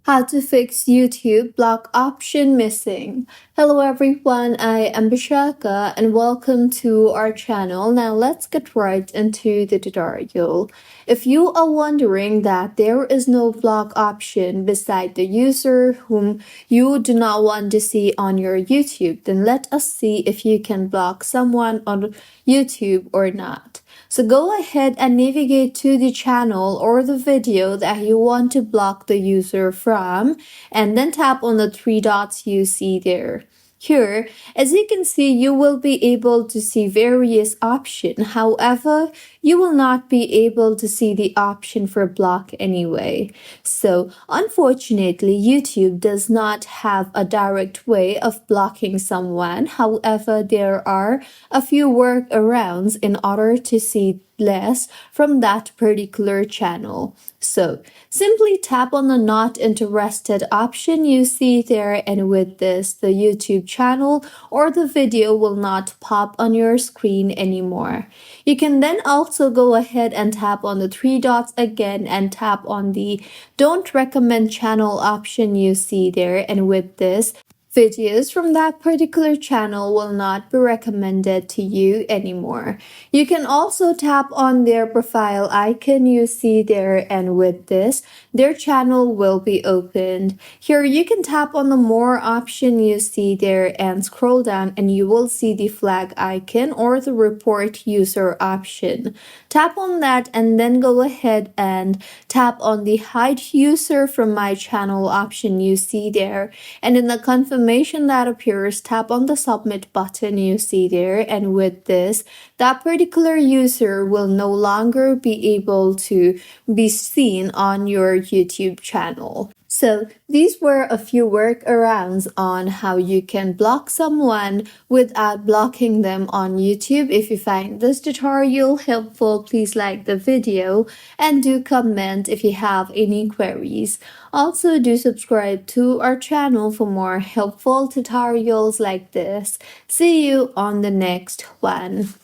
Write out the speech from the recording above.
How to fix YouTube block option missing. Hello everyone, I am Bishaka and welcome to our channel. Now let's get right into the tutorial. If you are wondering that there is no block option beside the user whom you do not want to see on your YouTube, then let us see if you can block someone on YouTube or not. So go ahead and navigate to the channel or the video that you want to block the user from, and then tap on the three dots you see there. Here, as you can see, you will be able to see various options. However, you will not be able to see the option for block anyway. So, unfortunately, YouTube does not have a direct way of blocking someone. However, there are a few workarounds in order to see less from that particular channel. So simply tap on the not interested option you see there, and with this the YouTube channel or the video will not pop on your screen anymore. You can then also go ahead and tap on the three dots again and tap on the don't recommend channel option you see there, and with this videos from that particular channel will not be recommended to you anymore. You can also tap on their profile icon you see there, and with this, their channel will be opened. Here you can tap on the more option you see there and scroll down, and you will see the flag icon or the report user option. Tap on that and then go ahead and tap on the hide user from my channel option you see there, and in the confirmation that appears, tap on the submit button you see there, and with this, that particular user will no longer be able to be seen on your YouTube channel. So these were a few workarounds on how you can block someone without blocking them on YouTube. If you find this tutorial helpful, please like the video and do comment if you have any queries. Also, do subscribe to our channel for more helpful tutorials like this. See you on the next one.